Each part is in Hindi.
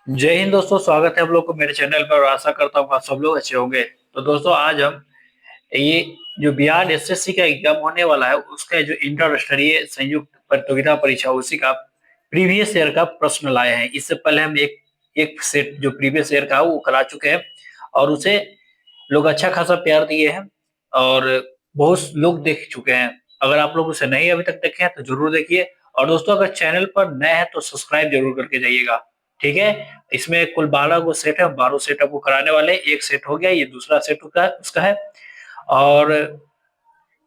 जय हिंद दोस्तों, स्वागत है आप लोग को मेरे चैनल पर और आशा करता हूँ आप सब लोग अच्छे होंगे। तो दोस्तों आज हम ये जो बिहार एसएससी का एग्जाम होने वाला है उसका जो इंटर स्तरीय संयुक्त प्रतियोगिता परीक्षा उसी का प्रीवियस ईयर का प्रश्न लाए हैं। इससे पहले हम एक एक सेट जो प्रीवियस ईयर का है वो करा चुके हैं और उसे लोग अच्छा खासा प्यार दिए हैं और बहुत लोग देख चुके हैं। अगर आप लोग उसे नहीं अभी तक देखे हैं तो जरूर देखिए। और दोस्तों अगर चैनल पर नए हैं तो सब्सक्राइब जरूर करके जाइएगा। ठीक है। इसमें कुल 12 गो सेट है, 12 सेट आपको कराने वाले हैं। एक सेट हो गया, ये दूसरा सेट उसका है। और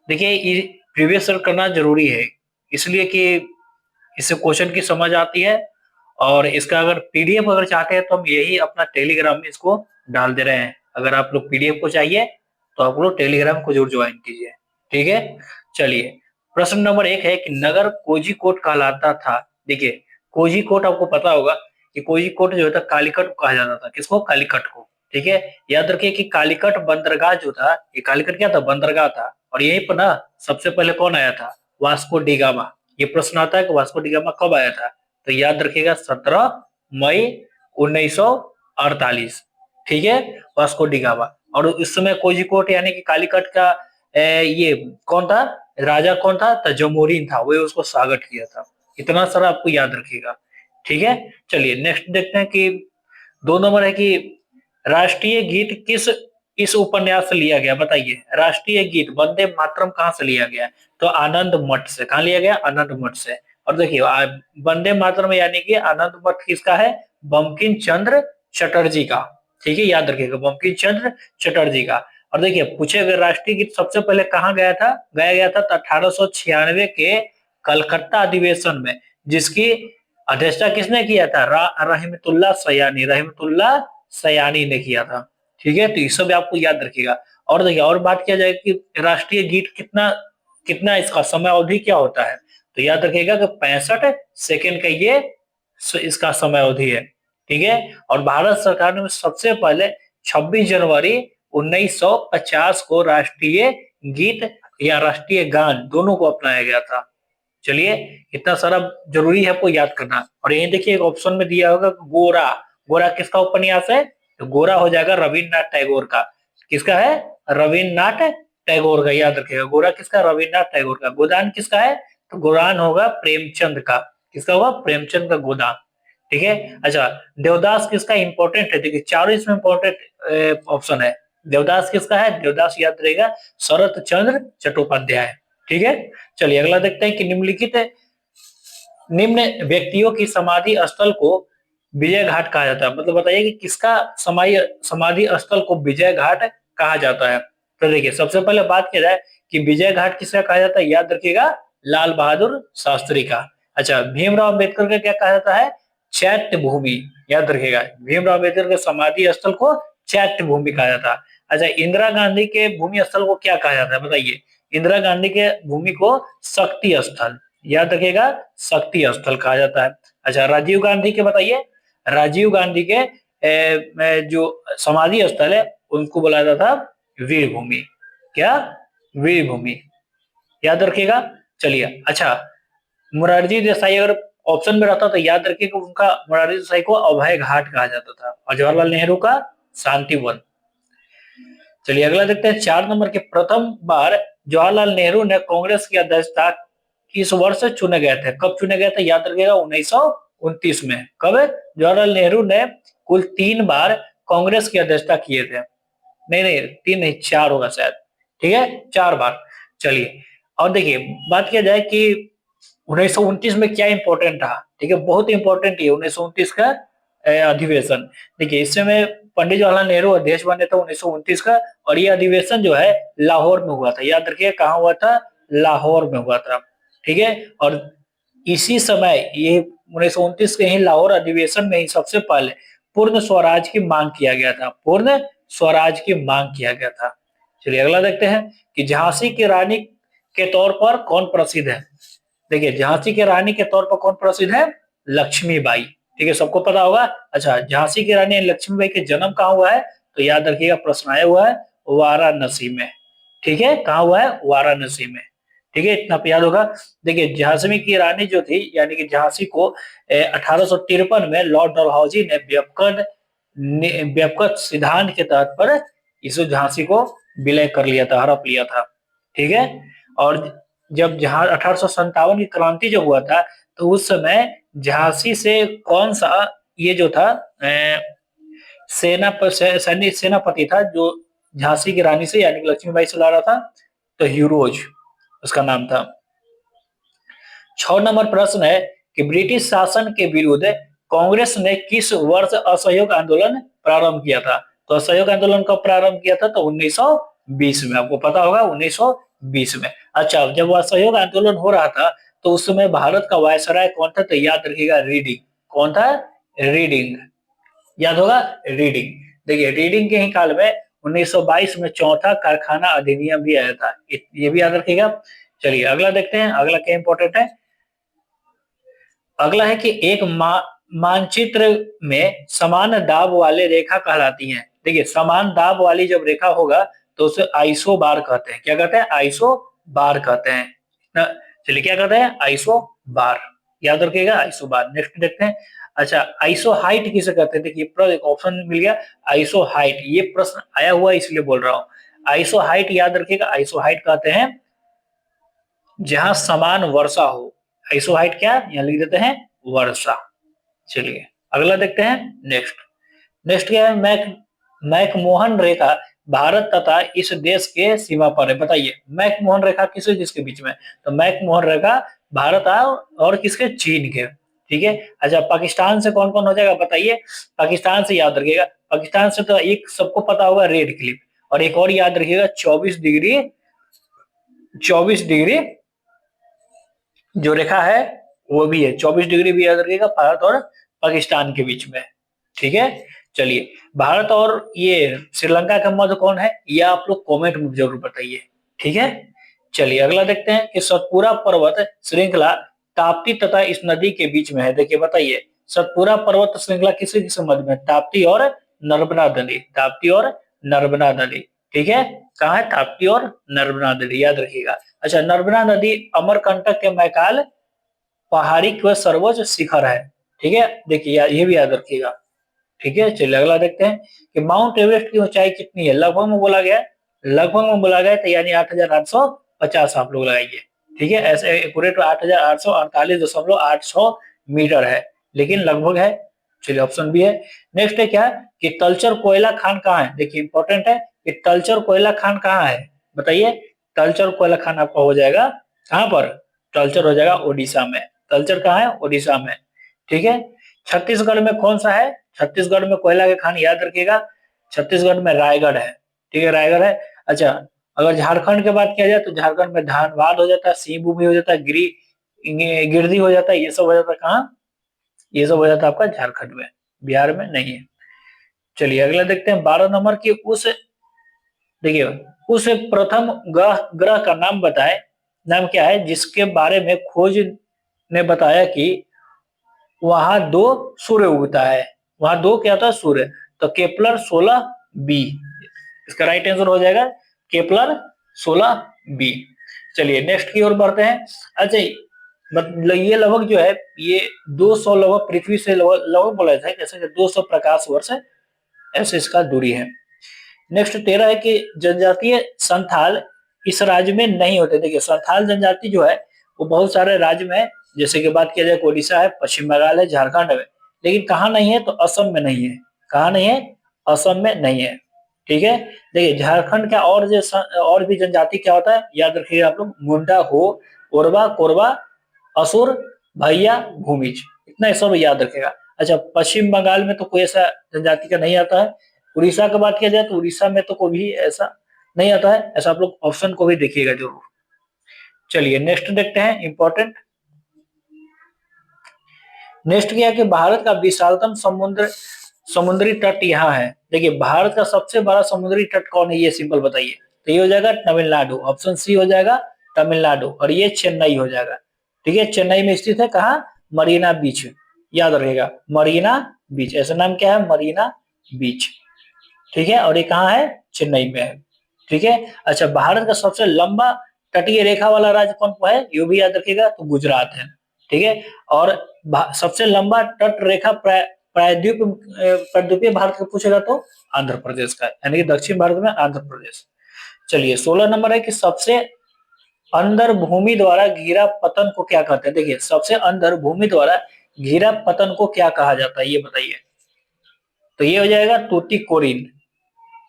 देखिए ये प्रीवियस ईयर करना जरूरी है इसलिए कि इससे क्वेश्चन की समझ आती है। और इसका अगर पीडीएफ अगर चाहते हैं तो हम यही अपना टेलीग्राम में इसको डाल दे रहे हैं। अगर आप लोग पीडीएफ को चाहिए तो आप लोग टेलीग्राम को जरूर ज्वाइन कीजिए। ठीक है। चलिए, प्रश्न नंबर 1 है कि नगर कोझिकोड कहलाता था। देखिए, कोझिकोड आपको पता होगा कि कोझिकोड जो था कालीकट को कहा जाता था। किसको? कालीकट को। ठीक है। याद रखिए कि कालीकट बंदरगाह जो था, ये कालीकट क्या था? बंदरगाह था। और यहीं पर ना सबसे पहले कौन आया था? Vasco D gamma. ये प्रश्न आता है कि वास्को डी गामा कब आया था? तो याद रखिएगा 17 मई 1948। ठीक है। Vasco D gamma. और इस समय कोझिकोड यानी कि कालीकट का ये कौन था? राजा कौन था? तजमुरीन था, वो उसको स्वागत किया था। इतना सारा आपको याद रखिएगा। ठीक है। चलिए नेक्स्ट देखते हैं कि 2 नंबर है कि राष्ट्रीय गीत किस इस उपन्यास से लिया गया? बताइए, राष्ट्रीय गीत वंदे मातरम कहाँ से लिया गया? तो आनंद मठ से। कहाँ लिया गया? आनंद मठ से। और देखिए वंदे मातरम यानी कि आनंद मठ किसका है? बंकिम चंद्र चटर्जी का। ठीक है, याद रखिएगा, बंकिम चंद्र चटर्जी का। और देखिए पूछे अगर राष्ट्रीय गीत सबसे पहले कहाँ गाया गया था तो 1896 के कलकत्ता अधिवेशन में, जिसकी अध्यक्षता किसने किया था? रहमतुल्लाह सयानी। रहमतुल्लाह सयानी ने किया था। ठीक है। तो ये सब आपको याद रखिएगा। और देखिए और बात किया जाए कि राष्ट्रीय गीत कितना कितना इसका समय अवधि क्या होता है? तो याद रखिएगा कि 65 सेकेंड का ये इसका समय अवधि है। ठीक है। और भारत सरकार ने सबसे पहले 26 जनवरी 1950 को राष्ट्रीय गीत या राष्ट्रीय गान दोनों को अपनाया गया था। चलिए, इतना सारा जरूरी है आपको याद करना। और यही देखिए एक ऑप्शन में दिया होगा गोरा। गोरा किसका उपन्यास है? तो गोरा हो जाएगा रविन्द्रनाथ टैगोर का। किसका है? रविन्द्रनाथ टैगोर का। याद रखिएगा, गोरा किसका? रविन्द्रनाथ टैगोर का। गोदान किसका है? तो गोदान होगा प्रेमचंद का। किसका होगा? प्रेमचंद का गोदान। ठीक है। अच्छा, देवदास किसका? इंपॉर्टेंट है, देखिए चारों इसमें इंपॉर्टेंट ऑप्शन है। देवदास किसका है? देवदास याद रहेगा शरत चंद्र चट्टोपाध्याय। ठीक है। चलिए अगला देखते हैं कि निम्न व्यक्तियों की समाधि स्थल को विजय घाट कहा जाता है। मतलब बताइए कि किसका समाधि स्थल को विजय घाट कहा जाता है? तो देखिए सबसे पहले बात किया जाए कि विजय घाट किसका कहा जाता है? याद रखिएगा लाल बहादुर शास्त्री का। अच्छा, भीमराव अम्बेडकर का क्या कहा जाता है? चैत्य भूमि। याद रखिएगा, भीमराव अम्बेडकर के समाधि स्थल को चैत्य भूमि कहा जाता है। अच्छा, इंदिरा गांधी के भूमि स्थल को क्या कहा जाता है? बताइए, इंदिरा गांधी के भूमि को शक्ति स्थल। याद रखिएगा, शक्ति स्थल कहा जाता है। अच्छा, राजीव गांधी के बताइए, राजीव गांधी के जो समाधि स्थल है उनको बोला जाता था वीर भूमि। क्या? वीर भूमि। याद रखिएगा। चलिए अच्छा, मुरारजी देसाई अगर ऑप्शन में रहता तो याद रखिएगा उनका मुरारजी देसाई को अभय घाट कहा जाता था और जवाहरलाल नेहरू का शांति वन। चलिए अगला देखते हैं 4 नंबर के प्रथम बार जवाहरलाल नेहरू ने कांग्रेस की अध्यक्षता किस वर्ष चुने गए थे? कब चुने गए थे? याद रखिएगा 1929 में। कब? जवाहरलाल नेहरू ने कुल 3 बार कांग्रेस की अध्यक्षता किए थे। नहीं नहीं, 3 नहीं, 4 होगा शायद। ठीक है, 4 बार। चलिए और देखिए बात किया जाए कि 1929 में क्या इंपॉर्टेंट था। ठीक है, बहुत इंपॉर्टेंट है 1929 का अधिवेशन। देखिए इस समय पंडित जवाहरलाल नेहरू अध्यक्ष बने थे 1929 का। और ये अधिवेशन जो है लाहौर में हुआ था। याद रखिए कहाँ हुआ था? लाहौर में हुआ था। ठीक है। और इसी समय ये 1929 के ही लाहौर अधिवेशन में ही सबसे पहले पूर्ण स्वराज की मांग किया गया था। पूर्ण स्वराज की मांग किया गया था। चलिए अगला देखते हैं कि झांसी की रानी के तौर पर कौन प्रसिद्ध है? देखिए झांसी की रानी के तौर पर कौन प्रसिद्ध है? लक्ष्मीबाई। ठीक है, सबको पता होगा। अच्छा, झांसी की रानी लक्ष्मीबाई के जन्म कहाँ हुआ है? तो याद रखिएगा प्रश्न आया हुआ है वाराणसी में। ठीक है, कहाँ हुआ है? वाराणसी में। ठीक है, इतना पे याद होगा। देखिए झांसी की रानी जो थी, यानी कि झांसी को 1853 में लॉर्ड डलहौजी ने व्यापक सिद्धांत के तहत पर इस झांसी को विलय कर लिया था, हड़प लिया था। ठीक है। और जब जहां 1857 की क्रांति जो हुआ था, तो उस समय झांसी से कौन सा ये जो था सेनापति था जो झांसी की रानी से यानी कि लक्ष्मीबाई से लड़ा था, तो हीरोज उसका नाम था। 6 नंबर प्रश्न है कि ब्रिटिश शासन के विरुद्ध कांग्रेस ने किस वर्ष असहयोग आंदोलन प्रारंभ किया था? तो असहयोग आंदोलन कब प्रारंभ किया था? तो 1920 में, आपको पता होगा 1920 में। अच्छा, जब वो असहयोग आंदोलन हो रहा था तो उस समय भारत का वायसराय कौन था? तो याद रखिएगा रीडिंग। कौन था? रीडिंग। याद होगा रीडिंग। देखिए रीडिंग के ही काल में 1922 में चौथा कारखाना अधिनियम भी आया था, ये भी याद रखिएगा। चलिए अगला देखते हैं, अगला क्या इंपॉर्टेंट है। अगला है कि एक मानचित्र में समान दाब वाले रेखा कहलाती हैं। देखिए समान दाब वाली जब रेखा होगा तो उसे आइसो बार कहते हैं। क्या कहते हैं? आइसो बार कहते हैं ना। चलिए क्या कहते हैं? आइसो बार, याद रखिएगा आइसो बार। नेक्स्ट देखते हैं। अच्छा, आइसो हाइट किसे कहते हैं? देखिए एक ऑप्शन मिल गया आइसो हाइट, ये प्रश्न आया हुआ इसलिए बोल रहा हूँ। आइसो हाइट याद रखिएगा, आइसो हाइट कहते हैं जहां समान वर्षा हो। आइसो हाइट क्या? यहाँ लिख देते हैं वर्षा। चलिए अगला देखते हैं। नेक्स्ट नेक्स्ट क्या है? मैकमोहन रेखा भारत तथा इस देश के सीमा पर है। बताइए मैकमोहन रेखा किस देश के बीच में? तो मैकमोहन रेखा भारत और किसके? चीन के। ठीक है। अच्छा, पाकिस्तान से कौन कौन हो जाएगा बताइए? पाकिस्तान से याद रखिएगा, पाकिस्तान से तो एक सबको पता होगा रेड क्लिफ, और एक और याद रखिएगा 24 डिग्री, 24 डिग्री जो रेखा है वो भी है। 24 डिग्री भी याद रखिएगा भारत और पाकिस्तान के बीच में। ठीक है। चलिए भारत और ये श्रीलंका का मध्य कौन है? ये आप लोग कमेंट में जरूर बताइए। ठीक है। चलिए अगला देखते हैं कि सतपुरा पर्वत श्रृंखला ताप्ती तथा इस नदी के बीच में है। देखिए बताइए सतपुरा पर्वत श्रृंखला किसके किसके मध्य में? ताप्ती और नर्मदा नदी, ताप्ती और नर्मदा नदी। ठीक है। कहा है? ताप्ती और नर्मदा नदी, याद रखिएगा। अच्छा, नर्मदा नदी अमरकंटक के मैकाल पहाड़ी का सर्वोच्च शिखर है। ठीक है, देखिए ये भी याद रखिएगा। ठीक है। चलिए अगला देखते हैं कि माउंट एवरेस्ट की ऊंचाई कितनी है? लगभग में बोला गया, लगभग में बोला गया तो यानी 8,850 आप लोग लगाइए। ठीक है, ऐसे एक्यूरेट 8,848.86 मीटर है, लेकिन लगभग है। चलिए ऑप्शन बी है। नेक्स्ट है क्या कि तलचर कोयला खान कहाँ है? देखिए इंपॉर्टेंट है कि तलचर कोयला खान कहाँ है? बताइए। तलचर कोयला खान आपका हो जाएगा कहाँ पर? तलचर हो जाएगा ओडिशा में। तलचर कहाँ है? ओडिशा में। ठीक है। छत्तीसगढ़ में कौन सा है? छत्तीसगढ़ में कोयला के खान याद रखिएगा, छत्तीसगढ़ में रायगढ़ है। ठीक है, रायगढ़ है। अच्छा, अगर झारखंड की बात किया जाए तो झारखंड में धनबाद हो जाता है, सिंहभूम हो जाता है, गिरिडीह हो जाता है, ये सब हो जाता है कहाँ? ये सब हो जाता है आपका झारखंड में, बिहार में नहीं है। चलिए अगला देखते हैं 12 नंबर की उस, देखिए उस प्रथम ग्रह ग्रह का नाम बताएं। नाम क्या है जिसके बारे में खोज ने बताया कि वहां 2 सूर्य उगता है? वहां 2 क्या होता है? सूर्य। तो केपलर 16b इसका राइट आंसर हो जाएगा, केपलर 16b। चलिए नेक्स्ट की ओर बढ़ते हैं। अच्छा, मतलब ये लगभग जो है ये 200 लगभग पृथ्वी से लगभग बोला जाता है जैसे 200 प्रकाश वर्ष ऐसे इसका दूरी है। नेक्स्ट 13 है कि जनजातीय संथाल इस राज्य में नहीं होते। देखिए संथाल जनजाति जो है वो बहुत सारे राज्य में है, जैसे कि बात किया जाए ओडिशा है, पश्चिम बंगाल है, झारखंड है, लेकिन कहाँ नहीं है? तो असम में नहीं है। कहाँ नहीं है? असम में नहीं है। ठीक है। देखिए झारखंड का और भी जनजाति क्या होता है याद रखिएगा आप लोग, मुंडा, हो, ओरवा, कोरवा, असुर, भैया, भूमिज, इतना सब याद रखेगा। अच्छा, पश्चिम बंगाल में तो कोई ऐसा जनजाति का नहीं आता है। उड़ीसा की बात किया जाए तो उड़ीसा में तो कोई भी ऐसा नहीं आता है। ऐसा आप लोग ऑप्शन को भी देखिएगा जरूर। चलिए नेक्स्ट देखते हैं इंपॉर्टेंट। नेक्स्ट क्या है कि भारत का विशालतम समुद्री तट यहाँ है। देखिए भारत का सबसे बड़ा समुद्री तट कौन है? ये सिंपल बताइए। तो ये हो जाएगा तमिलनाडु, ऑप्शन सी हो जाएगा तमिलनाडु, और ये चेन्नई हो जाएगा। ठीक है, चेन्नई में स्थित है। कहाँ? मरीना बीच, याद रखेगा मरीना बीच, ऐसा नाम क्या है? मरीना बीच। ठीक है, और ये कहाँ है? चेन्नई में है। ठीक है। अच्छा, भारत का सबसे लंबा तटीय रेखा वाला राज्य कौन सा है, ये भी याद रखिएगा, तो गुजरात है। ठीक है। और सबसे लंबा तट रेखा प्रायद्वीपीय भारत का पूछेगा तो आंध्र प्रदेश का है, यानी कि दक्षिण भारत में आंध्र प्रदेश। चलिए 16 नंबर है कि सबसे अंदर भूमि द्वारा घिरा पतन को क्या कहते हैं। देखिए सबसे अंदर भूमि द्वारा घिरा पतन को क्या कहा जाता है, ये बताइए। तो ये हो जाएगा तूतीकोरिन।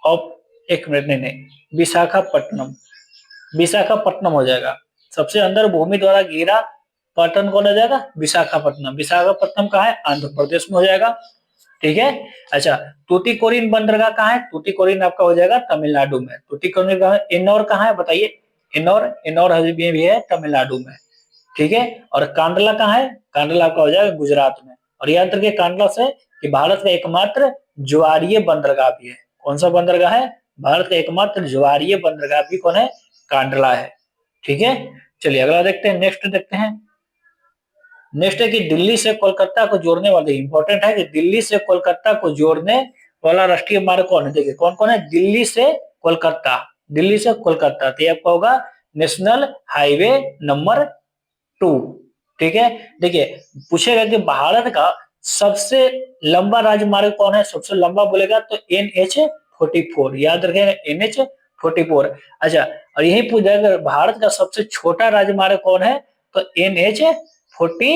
और एक मिनट, नहीं, विशाखापट्टनम। विशाखापट्टनम हो जाएगा। सबसे अंदर भूमि द्वारा घिरा पटन कौन हो जाएगा, विशाखापट्टनम। विशाखापट्टनम कहाँ है, आंध्र प्रदेश में हो जाएगा। ठीक है। अच्छा, तूतीकोरिन बंदरगाह कहाँ है, तूतीकोरिन आपका हो जाएगा तमिलनाडु में। तूतीकोरिन कहाँ है, इंदौर कहाँ है बताइए, इंदौर, इंदौर में भी है तमिलनाडु में। ठीक है। और कांडला कहाँ है, कांडला आपका हो जाएगा गुजरात में। और याद रखिए कांडला से कि भारत का एकमात्र ज्वारीय बंदरगाह भी है। कौन सा बंदरगाह है, भारत का एकमात्र ज्वारीय बंदरगाह भी कौन है, कांडला है। ठीक है। चलिए अगला देखते हैं, नेक्स्ट देखते हैं। नेक्स्ट है कि दिल्ली से कोलकाता को जोड़ने वाले, इंपॉर्टेंट है कि दिल्ली से कोलकाता को जोड़ने वाला राष्ट्रीय मार्ग कौन है। देखिए कौन कौन है, दिल्ली से कोलकाता, दिल्ली से कोलकाता, तो आपका होगा नेशनल हाईवे नंबर 2। ठीक है। देखिए पूछेगा कि भारत का सबसे लंबा राजमार्ग कौन है, सबसे लंबा बोलेगा तो NH-44, याद रखेगा NH-44। अच्छा, और यही पूछेगा भारत का सबसे छोटा राजमार्ग कौन है, तो NH-47A,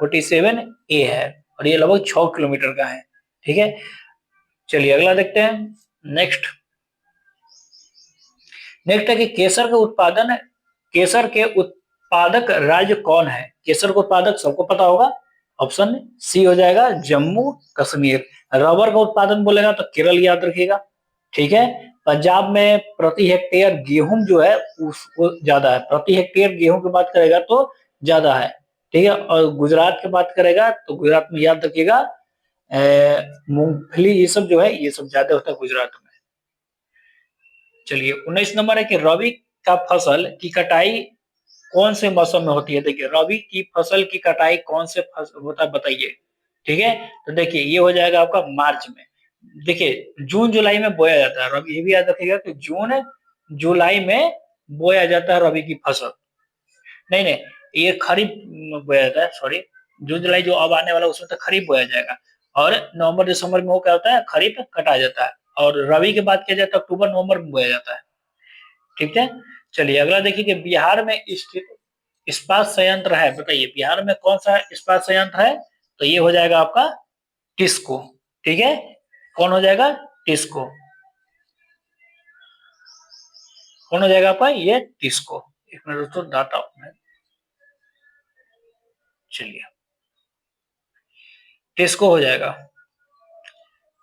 47A है, और ये लगभग 6 किलोमीटर का है। ठीक है। चलिए अगला देखते हैं, नेक्स्ट। नेक्स्ट है कि केसर के उत्पादक राज्य कौन है। केसर का उत्पादक सबको पता होगा, ऑप्शन सी हो जाएगा जम्मू कश्मीर। रबर का उत्पादन बोलेगा तो केरल याद रखिएगा। ठीक है। पंजाब में प्रति हेक्टेयर गेहूं जो है उसको ज्यादा है, प्रति हेक्टेयर गेहूं की बात करेगा तो ज्यादा है। ठीक है। और गुजरात की बात करेगा तो गुजरात में याद रखिएगा मूंगफली, ये सब जो है ये सब ज्यादा होता है गुजरात में। चलिए 19 नंबर है कि रबी का फसल की कटाई कौन से मौसम में होती है। देखिए रबी की फसल की कटाई कौन से होता है बताइए। ठीक है। तो देखिए ये हो जाएगा आपका मार्च में। देखिए जून जुलाई में बोया जाता है रबी, ये भी याद रखिएगा कि जून जुलाई में बोया जाता है रबी की फसल। नहीं नहीं, ये खरीफ में बोया जाता है, सॉरी, जून जुलाई जो अब आने वाला उसमें तो खरीफ बोया जाएगा। और नवंबर दिसंबर में वो क्या होता है, खरीफ कटा जाता है। और रबी की बात किया जाए तो अक्टूबर नवंबर में बोया जाता है। ठीक है। चलिए अगला देखिए कि बिहार में स्थित इस्पात संयंत्र है, बताइए बिहार में कौन सा इस्पात संयंत्र है, तो ये हो जाएगा आपका टिस्को। ठीक है। कौन हो जाएगा, टिस्को। कौन हो जाएगा आपका, ये टिस्को। एक मिनट दोस्तों, डाटा में, चलिए टिस्को हो जाएगा।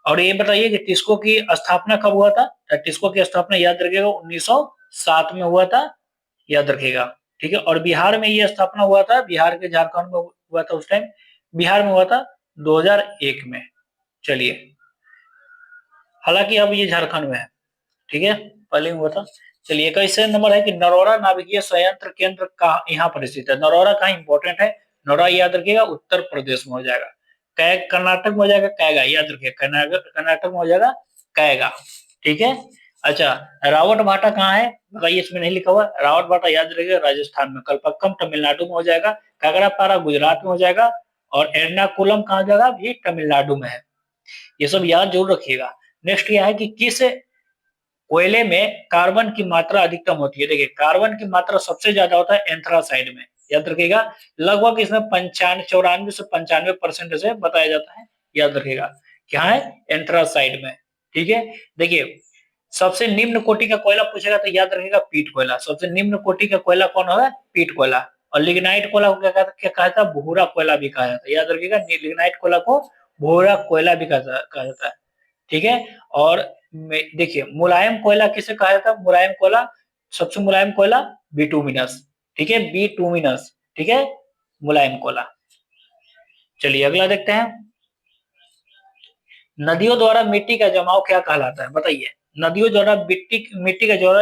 और ये बताइए कि टिस्को की स्थापना कब हुआ था, तो टिस्को की स्थापना याद रखिएगा 1907 में हुआ था, याद रखिएगा। ठीक है। और बिहार में ये स्थापना हुआ था, बिहार के झारखंड में हुआ था उस टाइम, बिहार में हुआ था 2001 में। चलिए, हालांकि अब ये झारखंड में है। ठीक है, पहले हुआ था। चलिए 21 नंबर है कि नरौरा नाभिकीय संयंत्र केंद्र का यहाँ पर स्थित है। नरौरा का इंपॉर्टेंट है, नरौरा याद रखिएगा उत्तर प्रदेश में हो जाएगा। कैग कर्नाटक में हो जाएगा, कैगा याद रखिए, कर्नाटक में हो जाएगा कैगा। ठीक है। अच्छा, रावट भाटा कहाँ है बताइए, इसमें नहीं लिखा हुआ। रावट भाटा याद रखिएगा राजस्थान में, कलपक्कम तमिलनाडु में हो जाएगा, कागड़ापारा गुजरात में हो जाएगा, और एर्नाकुलम कहाँ जाएगा, ये तमिलनाडु में है। ये सब याद जरूर रखिएगा। नेक्स्ट क्या है कि किस कोयले में कार्बन की मात्रा अधिकतम होती है। देखिए कार्बन की मात्रा सबसे ज्यादा होता है एंथ्रासाइड में, याद रखिएगा। लगभग इसमें 94 से 95% से बताया जाता है, याद रखिएगा। क्या है, एंथ्रासाइड में। ठीक है। देखिए सबसे निम्न कोटि का कोयला पूछेगा तो याद रखिएगा पीट कोयला। सबसे निम्न कोटि का कोयला कौन होगा, पीट कोयला। और लिग्नाइट कोयला को क्या कहा जाता है, भूरा कोयला भी कहा जाता है, याद रखिएगा। लिग्नाइट कोयला को भूरा कोयला भी कहा जाता है। ठीक है। और देखिए मुलायम कोयला किसे कहा जाता है, मुलायम कोयला, सबसे मुलायम कोयला बिटुमिनस। ठीक है, बिटुमिनस। ठीक है, मुलायम कोयला। चलिए अगला देखते हैं, नदियों द्वारा मिट्टी का जमाव क्या कहलाता है बताइए। नदियों द्वारा मिट्टी मिट्टी का जमाव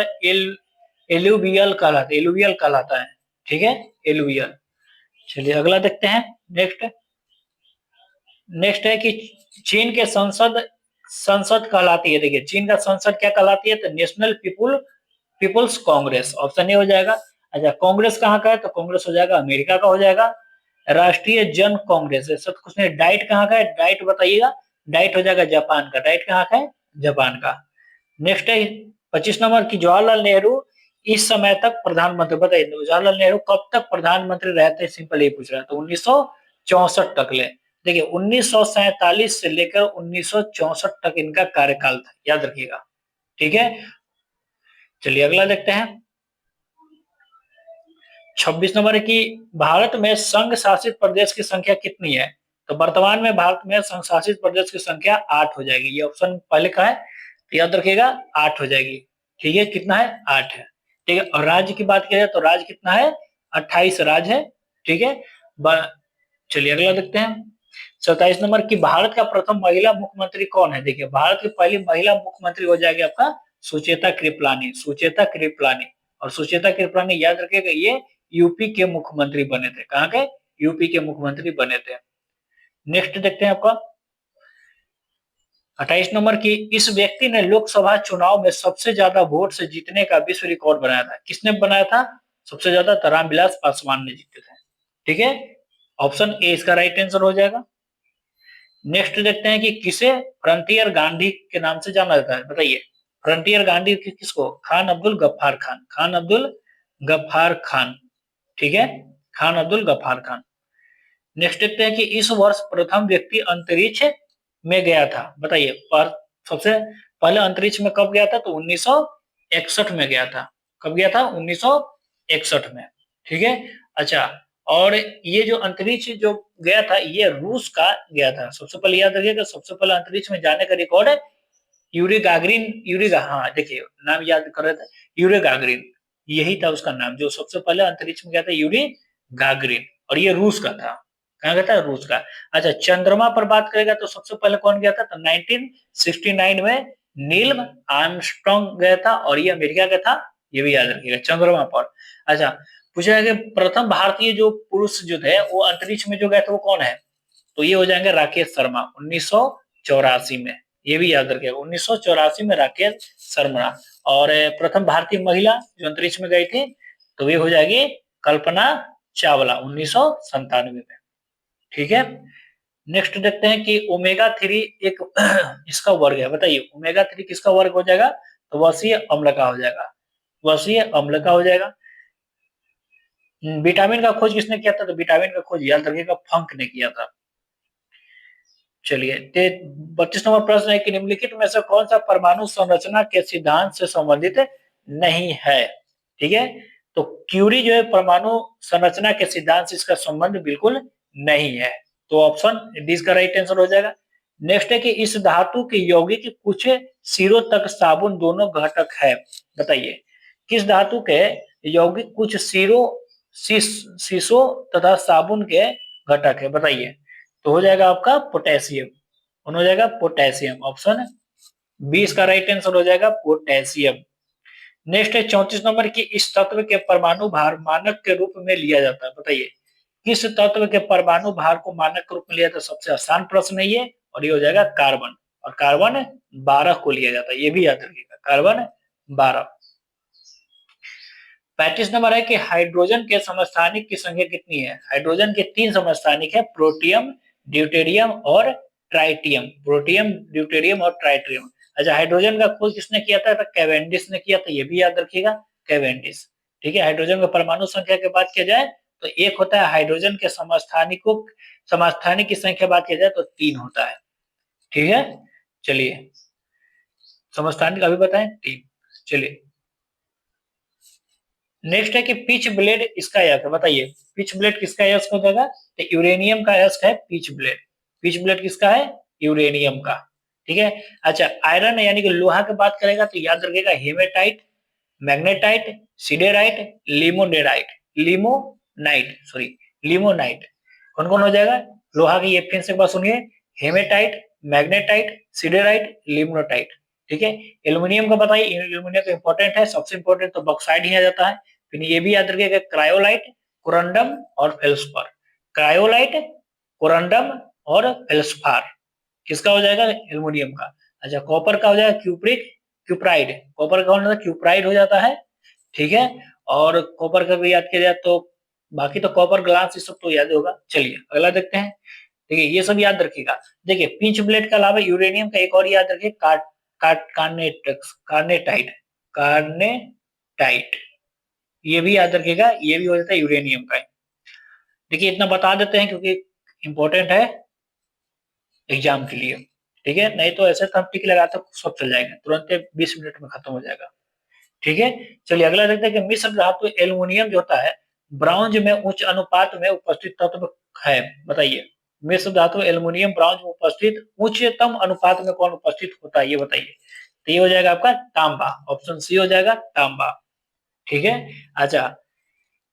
एलुवियल कहलाता है, एलुवियल कहलाता है। ठीक है, एलुवियल। चलिए अगला देखते हैं, नेक्स्ट। नेक्स्ट है कि चीन के संसद संसद कहलाती है। देखिए चीन का संसद क्या कहलाती है, तो National People's Congress, option A हो जाएगा। अच्छा, कांग्रेस कहाँ का है, तो कांग्रेस हो जाएगा अमेरिका का हो जाएगा। राष्ट्रीय जन कांग्रेस है, सब कुछ नहीं। डाइट कहाँ का है, डाइट बताइएगा। डाइट हो जाएगा जापान का। डाइट कहाँ का है, जापान का। नेक्स्ट है 25 नंबर की जवाहरलाल नेहरू इस समय तक प्रधानमंत्री, बताइए जवाहरलाल नेहरू कब तक प्रधानमंत्री रहते हैं, सिंपल ये पूछ रहा है। तो 1964 तक ले। देखिए 1947 से लेकर 1964 तक इनका कार्यकाल था, याद रखिएगा। ठीक है, चलिए अगला देखते हैं। 26 नंबर की भारत में संघ शासित प्रदेश की संख्या कितनी है। तो वर्तमान में भारत में संघ शासित प्रदेश की संख्या 8 हो जाएगी। ये ऑप्शन पहले का है, तो याद रखिएगा 8 हो जाएगी। ठीक है, कितना है, 8 है। ठीक है, और राज्य की बात करें तो राज्य कितना है, 28 राज्य है। ठीक है, चलिए अगला देखते हैं। 27 नंबर की भारत का प्रथम महिला मुख्यमंत्री कौन है। देखिए भारत की पहली महिला मुख्यमंत्री हो जाएगी आपका सुचेता कृपलानी। सुचेता कृपलानी, और सुचेता कृपलानी याद रखिएगा ये यूपी के मुख्यमंत्री बने थे। कहाँ के, यूपी के मुख्यमंत्री बने थे। नेक्स्ट देखते हैं आपका 28 नंबर की इस व्यक्ति ने लोकसभा चुनाव में सबसे ज्यादा वोट से जीतने का विश्व रिकॉर्ड बनाया था। किसने बनाया था सबसे ज्यादा, तो रामविलास पासवान ने जीते थे। ठीक है, ऑप्शन ए इसका राइट आंसर हो जाएगा। नेक्स्ट देखते हैं कि किसे फ्रंटियर गांधी के नाम से जाना जाता है, बताइए। फ्रंटियर गांधी किसको, खान अब्दुल गफ्फार खान। खान अब्दुल गफ्फार खान। ठीक है, खान अब्दुल गफ्फार खान। नेक्स्ट देखते हैं कि इस वर्ष प्रथम व्यक्ति अंतरिक्ष में गया था, बताइए। पर सबसे पहले अंतरिक्ष में कब गया था, तो 1961 में गया था। कब गया था, 1961 में। ठीक है, अच्छा, और ये जो अंतरिक्ष जो गया था ये रूस का गया था। सबसे पहले याद रखिएगा, सबसे पहले अंतरिक्ष में जाने का रिकॉर्ड है यूरी गागरिन। हाँ देखिए नाम याद कर रहे थे, यूरी गागरिन, यही था उसका नाम। जो सबसे पहले अंतरिक्ष में गया था यूरी गागरिन, और ये रूस का था। कहाँ गया था, रूस का। अच्छा, चंद्रमा पर बात करेगा तो सबसे पहले कौन गया था, तो 1969 में नील आर्मस्ट्रांग गया था, और ये अमेरिका का था। ये भी याद रखिएगा, चंद्रमा पर। अच्छा, पूछा है कि प्रथम भारतीय जो पुरुष जो थे वो अंतरिक्ष में जो गए थे वो कौन है, तो ये हो जाएंगे राकेश शर्मा 1984 में। ये भी याद रखिएगा 1984 में राकेश शर्मा। और प्रथम भारतीय महिला जो अंतरिक्ष में गई थी तो ये हो जाएगी कल्पना चावला 1997 में। ठीक है, नेक्स्ट देखते हैं कि ओमेगा 3 एक इसका वर्ग है, बताइए ओमेगा 3 किसका वर्ग हो जाएगा, तो वसीय अम्ल का हो जाएगा। वसीय अम्ल का हो जाएगा। विटामिन का खोज किसने किया था, तो विटामिन का खोज याद रखिएगा फंक ने किया था। चलिए 32 नंबर प्रश्न है कि निम्नलिखित में से कौन सा परमाणु संरचना के सिद्धांत से संबंधित नहीं है। ठीक है, तो क्यूरी जो है परमाणु संरचना के सिद्धांत से इसका संबंध बिल्कुल नहीं है, तो ऑप्शन डी इसका राइट आंसर हो जाएगा। नेक्स्ट है कि इस धातु के यौगिक कुछ सिरों तक साबुन दोनों घटक है, बताइए। किस धातु के यौगिक कुछ सिरों शीशों तथा साबुन के घटक है, बताइए। तो हो जाएगा आपका पोटेशियम। कौन हो जाएगा, पोटेशियम। ऑप्शन बी इसका राइट आंसर हो जाएगा पोटेशियम। नेक्स्ट है 34 नंबर की इस तत्व के परमाणु भार मानक के रूप में लिया जाता है, बताइए। किस तत्व के परमाणु भार को मानक के रूप में लिया जाता है, सबसे आसान प्रश्न है ये, और ये हो जाएगा कार्बन। और कार्बन 12 को लिया जाता है, ये भी याद रखिएगा, कार्बन 12। 35 नंबर है कि हाइड्रोजन के समस्थानिक की संख्या कितनी है। हाइड्रोजन के 3 समस्थानिक है, प्रोटियम, ड्यूटेरियम और ट्राइटियम। प्रोटियम, ड्यूटेरियम और ट्राइटियम। अच्छा, हाइड्रोजन का खोज किसने किया था, तो कैवेंडिश ने किया था, ये भी याद रखिएगा, कैवेंडिश। ठीक है, हाइड्रोजन में परमाणु संख्या की बात किया जाए तो एक होता है हाइड्रोजन के समस्थानिकों, समस्थानिक की संख्या बात की जाए तो 3 होता है। ठीक है, चलिए समस्थानिक अभी बताएं 3। चलिए नेक्स्ट है कि पिच ब्लेड इसका यस्क है, बताइए। पिच ब्लेड किसका यस्क हो जाएगा, तो यूरेनियम का यस्क है पिच ब्लेड। पिच ब्लेड किसका है, यूरेनियम का। ठीक है, अच्छा आयरन यानी कि लोहा की बात करेगा तो याद रखिएगा hematite, magnetite, siderite, limonerite, limonite, sorry limonite. कौन कौन हो जाएगा, लोहा की ये फिर से एक बार सुनिए, हेमेटाइट, मैग्नेटाइट, सिडेराइट, लिमोनाइट। ठीक है, एल्यूमिनियम का बताइए, एल्यूमिनियम तो इंपॉर्टेंट है, सबसे इंपॉर्टेंट तो बॉक्साइड ही आ जाता है। फिर ये भी याद रखिएगा क्रायोलाइट, कोरंडम और फेल्सपार। क्रायोलाइट, कोरंडम और फेल्सपार किसका हो जाएगा, एल्यूमिनियम का। अच्छा, कॉपर का हो जाएगा क्यूप्रिक, क्यूप्राइड। कॉपर का हो जाता है क्यूप्राइड हो जाता है। ठीक है। और कॉपर का भी याद किया जाए तो बाकी तो कॉपर ग्लास ये सब तो याद होगा। चलिए अगला देखते हैं। देखिए ये सब याद रखिएगा। देखिए पिंच ब्लेड के अलावा यूरेनियम का एक और याद रखिए, कार्नेटाइट। कार्नेटाइट ये भी याद रखिएगा, ये भी हो जाता है यूरेनियम का। देखिए इतना बता देते हैं क्योंकि इंपॉर्टेंट है एग्जाम के लिए। ठीक है, नहीं तो ऐसे तो हम टिक लगाते सब चल जाएगा, तुरंत 20 मिनट में खत्म हो जाएगा। ठीक है। चलिए अगला देखते हैं कि मिश्र धातु एल्युमिनियम जो होता है ब्रॉन्ज में उच्च अनुपात में उपस्थित तत्व है। बताइए मिश्र धातु एल्युमिनियम ब्रॉन्ज में उपस्थित उच्चतम अनुपात में कौन उपस्थित होता है, ये बताइए। तो ये हो जाएगा आपका तांबा, ऑप्शन सी हो जाएगा तांबा। ठीक है। अच्छा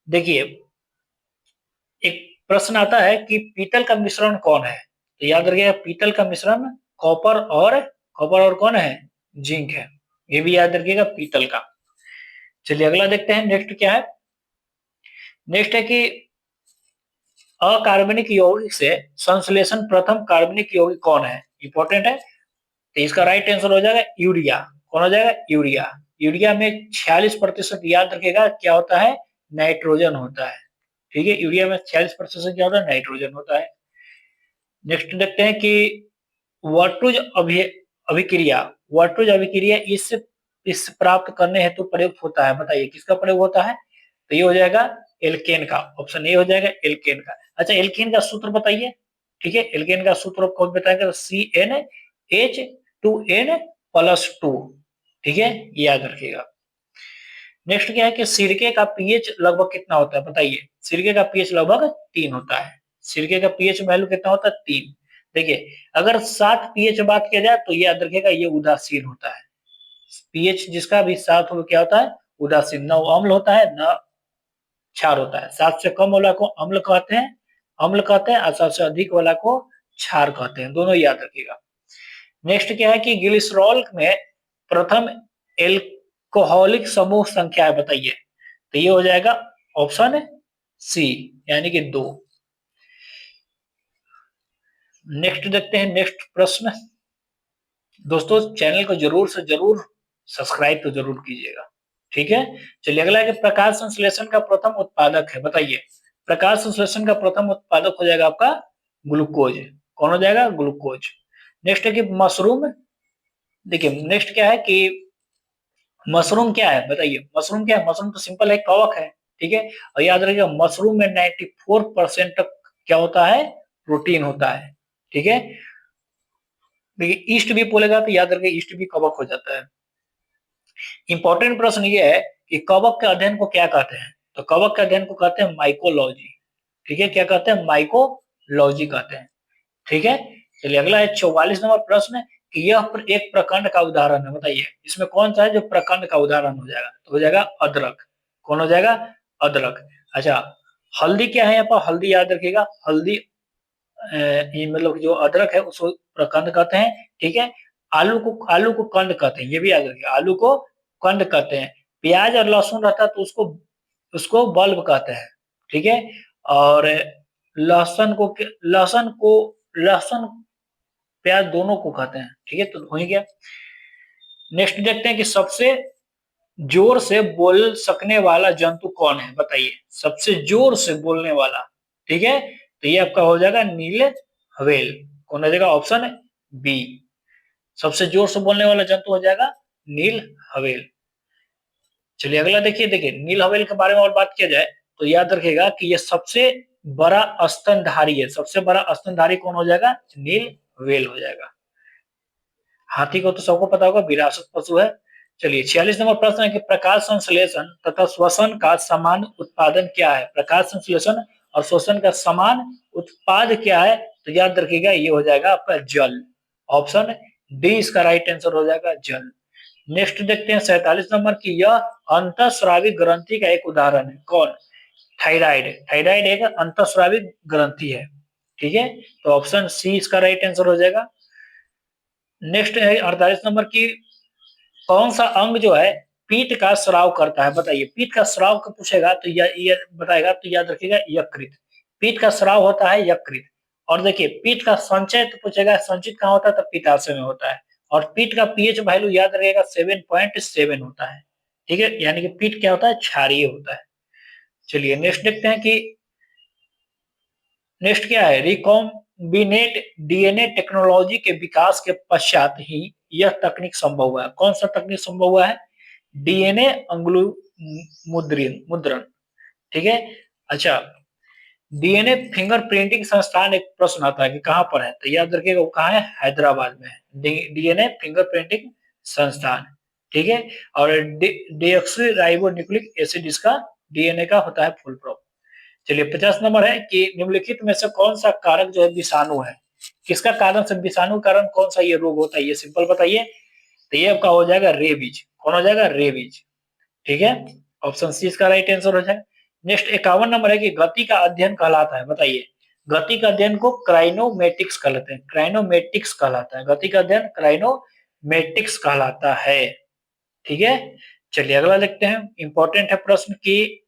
देखिए एक प्रश्न आता है कि पीतल का मिश्रण कौन है, तो याद रखिएगा पीतल का मिश्रण कॉपर और कौन है, जिंक है। ये भी याद रखिएगा पीतल का। चलिए अगला देखते हैं नेक्स्ट क्या है। नेक्स्ट है कि अकार्बनिक यौगिक से संश्लेषण प्रथम कार्बनिक यौगिक कौन है, इंपॉर्टेंट है। तो इसका राइट आंसर हो जाएगा यूरिया। कौन हो जाएगा, यूरिया। यूरिया में 46% याद रखेगा क्या होता है, नाइट्रोजन होता है। ठीक है, यूरिया में 46% क्या होता है, नाइट्रोजन होता है। नेक्स्ट देखते हैं कि वर्टुज अभिक्रिया, वर्टुज अभिक्रिया इस प्राप्त करने हेतु प्रयुक्त होता है। बताइए किसका प्रयोग होता है, तो ये हो जाएगा एल्केन का, ऑप्शन ए हो जाएगा एल्केन का। अच्छा एल्केन का सूत्र बताइए। ठीक है, एल्केन का सूत्र कौन बताएगा, CnH2n+2। ठीक है, ये याद रखिएगा। नेक्स्ट क्या है कि सिरके का पीएच लगभग कितना होता है, बताइए। सिरके का पीएच लगभग 3 होता है। सिरके का पीएच वैल्यू कितना होता है, 3। देखिए अगर 7 पीएच बात किया जाए तो याद रखिएगा ये उदासीन होता है। पीएच जिसका भी 7 हो क्या होता है, उदासीन। न अम्ल होता है न क्षार होता है। 7 से कम वाला को अम्ल कहते हैं और 7 से अधिक वाला को क्षार कहते हैं, दोनों याद रखिएगा। नेक्स्ट क्या है कि ग्लिसरॉल में प्रथम एल्कोहलिक समूह संख्या है, बताइए। तो ये हो जाएगा ऑप्शन सी यानी कि 2। नेक्स्ट देखते हैं नेक्स्ट प्रश्न। दोस्तों चैनल को जरूर से जरूर सब्सक्राइब तो जरूर कीजिएगा। ठीक है। चलिए अगला है कि प्रकाश संश्लेषण का प्रथम उत्पादक है, बताइए। प्रकाश संश्लेषण का प्रथम उत्पादक हो जाएगा आपका ग्लूकोज। कौन हो जाएगा, ग्लूकोज। नेक्स्ट है कि मशरूम। देखिए नेक्स्ट क्या है कि मशरूम क्या है, बताइए। मशरूम क्या है, मशरूम तो सिंपल है, कवक है। ठीक है, और याद रखिएगा मशरूम में 94% तक क्या होता है, प्रोटीन होता है। ठीक है। देखिए ईस्ट भी बोलेगा तो याद रखिए ईस्ट भी कवक हो जाता है। इंपॉर्टेंट प्रश्न ये है कि कवक के अध्ययन को क्या कहते हैं, तो कवक के अध्ययन को कहते हैं माइकोलॉजी। ठीक है, क्या कहते हैं, माइकोलॉजी कहते हैं। ठीक है। चलिए अगला है 44 नंबर प्रश्न कि यह एक प्रखंड का उदाहरण है, बताइए इसमें कौन सा है जो प्रखंड का उदाहरण हो जाएगा, तो हो जाएगा अदरक। कौन हो जाएगा, अदरक। अच्छा हल्दी क्या है, यहाँ पर हल्दी याद रखिएगा, हल्दी ये मतलब जो अदरक है उसको प्रकंद कहते हैं। ठीक है। आलू को कंद कहते हैं, ये भी याद रखिए, आलू को कंद कहते हैं। प्याज और लहसुन रहता है तो उसको उसको बल्ब कहते हैं। ठीक है। और लहसुन प्याज दोनों को कहते हैं। ठीक है, तो हो ही गया। नेक्स्ट देखते हैं कि सबसे जोर से बोल सकने वाला जंतु कौन है, बताइए। सबसे जोर से बोलने वाला। ठीक है, तो ये आपका हो जाएगा नील हवेल। कौन हो जाएगा, ऑप्शन बी। सबसे जोर से बोलने वाला जंतु हो जाएगा नील हवेल। चलिए अगला देखिए। देखिए नील हवेल के बारे में और बात किया जाए तो याद रखिएगा कि ये सबसे बड़ा स्तनधारी है। सबसे बड़ा स्तनधारी कौन हो जाएगा, नील हवेल हो जाएगा। हाथी को तो सबको पता होगा, विरासत पशु है। चलिए 46 नंबर प्रश्न है कि प्रकाश संश्लेषण तथा श्वसन का समान उत्पादन क्या है। प्रकाश संश्लेषण और श्वसन का समान उत्पाद क्या है, तो याद रखिएगा ये हो जाएगा आपका जल। ऑप्शन डी इसका राइट आंसर हो जाएगा जल। नेक्स्ट देखते हैं 47 नंबर की, यह अंतःस्रावी ग्रंथि का एक उदाहरण है, कौन, थायराइड। थायराइड एक अंतःस्रावी ग्रंथि है। ठीक है, तो ऑप्शन सी इसका राइट आंसर हो जाएगा। नेक्स्ट है 48 नंबर की, कौन सा अंग जो है पीत का स्राव करता है, बताइए। पीत का स्राव का पूछेगा तो ये बताएगा तो याद रखिएगा यकृत। पीत का स्राव होता है यकृत। और देखिए पीत का संचय तो पूछेगा, संचित कहाँ होता है, तो पित्ताशय में होता है। और पीत का पीएच वैल्यू याद रखिएगा 7.7 होता है। ठीक है, यानी कि पीठ क्या होता है, क्षारीय होता है। चलिए नेक्स्ट देखते हैं कि नेक्स्ट क्या है, रिकॉम्बिनेट डीएनए टेक्नोलॉजी के विकास के पश्चात ही यह तकनीक संभव हुआ है। कौन सा तकनीक संभव हुआ है, डीएनए अंगुलु मुद्रण मुद्रण। ठीक है, अच्छा, डीएनए फिंगरप्रिंटिंग संस्थान, एक प्रश्न आता है कि कहां पर है, तो याद रखिएगा वो कहां है, हैदराबाद में है डीएनए फिंगरप्रिंटिंग संस्थान। ठीक है, और डीऑक्सी राइबो न्यूक्लिक एसिड इसका डीएनए का होता है फुल फॉर्म। चलिए 50 नंबर है कि निम्नलिखित में से कौन सा कारक जो है विषाणु है, किसका कारण से विषाणु कारण कौन सा ये रोग होता है, ये सिंपल बताइए। तो ये आपका हो जाएगा रेबीज। कौन हो जाएगा, रेबीज। ठीक है, ऑप्शन सी इसका राइट आंसर हो जाएगा। नेक्स्ट 51 नंबर है कि गति का अध्ययन कहलाता है, बताइए। गति का अध्ययन को क्राइनोमेटिक्स कहलाते हैं, क्राइनोमेटिक्स कहलाता है, गति का अध्ययन क्राइनोमेटिक्स कहलाता है। ठीक है, चलिए अगला देखते हैं, इंपॉर्टेंट है प्रश्न की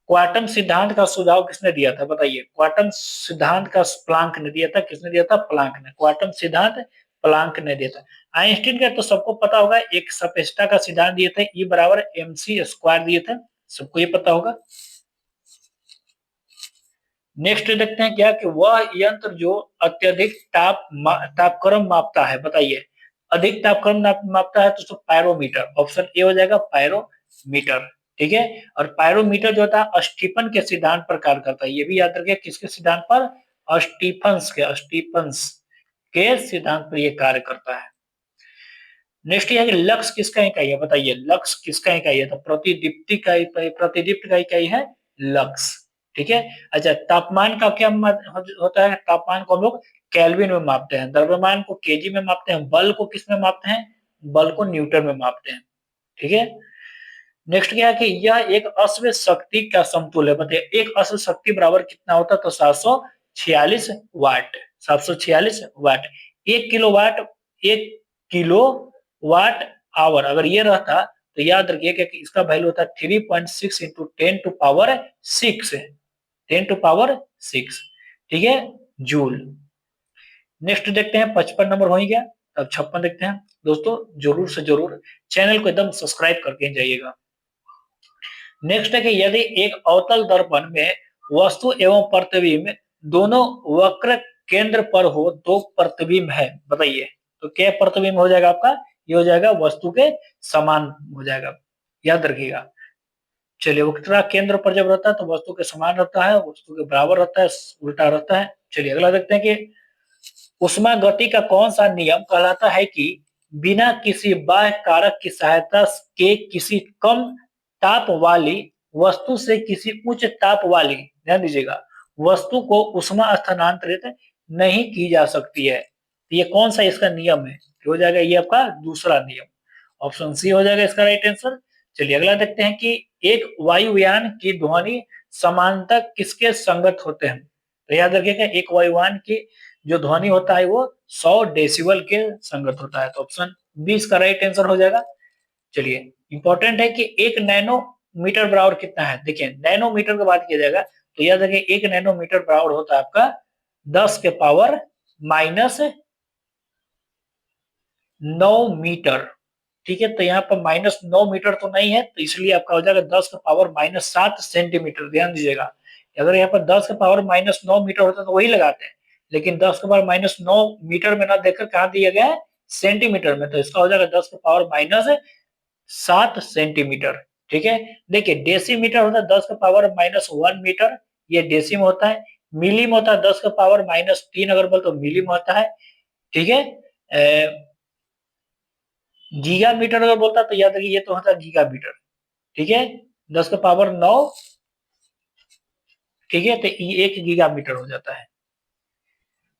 क्वांटम सिद्धांत का सुझाव किसने दिया था, बताइए। क्वांटम सिद्धांत का प्लांक ने दिया था, किसने दिया था, प्लांक ने। क्वांटम सिद्धांत प्लांक ने दिया था। आइंस्टीन का तो सबको पता होगा, एक सपेस्टा का सिद्धांत दिए थे, ई बराबर mc स्क्वायर दिए थे, सबको ये पता होगा। नेक्स्ट देखते हैं क्या कि वह यंत्र जो अत्यधिक तापक्रम मापता है, बताइए। अधिक तापक्रम मापता है तो पायरोमीटर, ऑप्शन ए हो जाएगा पायरोमीटर। ठीक है, और पायरोमीटर जो होता है स्टीफन के सिद्धांत पर कार्य करता है, ये भी याद रखिए, किसके सिद्धांत पर, स्टीफन्स के सिद्धांत पर ये कार्य करता है। नेक्स्ट ये है कि लक्स किसका इकाई है, बताइए। लक्स किसका इकाई है, तो प्रतिदीप्ति का, प्रतिदीप्त का इकाई है लक्स। ठीक है, अच्छा, तापमान का क्या होता है, तापमान को हम लोग केल्विन में मापते हैं, द्रव्यमान को केजी में मापते हैं, बल को किस में मापते हैं, बल को न्यूटन में मापते हैं। ठीक है, नेक्स्ट क्या है कि यह एक अश्व शक्ति का समतुल्य है, बताइए। एक अश्व शक्ति बराबर कितना होता है, तो 746 वाट, 746 वाट। 1 किलोवाट, 1 किलो वाट अगर ये रहता तो याद रखिएगा कि इसका वैल्यू होता है 3.6 into 10 to power 6, 10 to power 6। ठीक है, जूल। नेक्स्ट देखते हैं, 55 नंबर हो ही गया, अब 56 देखते हैं। दोस्तों जरूर से जरूर चैनल को एकदम सब्सक्राइब करके जाइएगा। नेक्स्ट है कि यदि एक अवतल दर्पण में वस्तु एवं प्रतिबिंब दोनों वक्र केंद्र पर हो, दो प्रतिबिंब है, बताइए। तो क्या प्रतिबिंब हो जाएगा आपका, ये हो जाएगा वस्तु के समान हो जाएगा, याद रखिएगा। चलिए, वक्र केंद्र पर जब रहता है तो वस्तु के समान रहता है, वस्तु के बराबर रहता है, उल्टा रहता है। चलिए अगला देखते हैं कि उष्मा गति का कौन सा नियम कहलाता है कि बिना किसी बाह्य कारक की सहायता के किसी कम ताप वाली वस्तु से किसी उच्च ताप वाली, ध्यान दीजिएगा, वस्तु को उष्मा स्थानांतरित नहीं की जा सकती है। ये कौन सा इसका नियम है, हो जाएगा ये आपका दूसरा नियम, ऑप्शन सी हो जाएगा इसका राइट आंसर। चलिए अगला देखते हैं कि एक वायुयान की ध्वनि समानता किसके संगत होते हैं, तो याद रखिएगा एक वायुयान की जो ध्वनि होता है वो 100 डेसिबल के संगत होता है, तो ऑप्शन 20 का राइट आंसर हो जाएगा। चलिए इंपॉर्टेंट है कि 1 नैनोमीटर बराबर कितना है, देखिए नैनोमीटर की बात किया जाएगा तो याद रखिए 1 नैनोमीटर बराबर होता है आपका 10 के पावर -9 मीटर। ठीक है, तो यहाँ पर -9 मीटर तो नहीं है, तो इसलिए आपका हो जाएगा 10 के पावर -7 सेंटीमीटर, ध्यान दीजिएगा। अगर यहाँ पर 10 के पावर -9 मीटर होता तो वही लगाते हैं, लेकिन 10 के पावर -9 मीटर में ना देखकर कहा दिया गया है, सेंटीमीटर में, तो इसका हो जाएगा 10 के पावर -7 सेंटीमीटर। ठीक है, देखिए डेसीमीटर होता है 10 के पावर -1 मीटर, ये डेसी में होता है। मिली में होता है 10 के पावर -3 अगर बोल तो मिली में होता है। ठीक है, गीगा मीटर अगर बोलता तो याद रखिए ये तो होता है गीगा मीटर। ठीक है, 10 के पावर 9, ठीक है, तो ये 1 गीगा मीटर हो जाता है।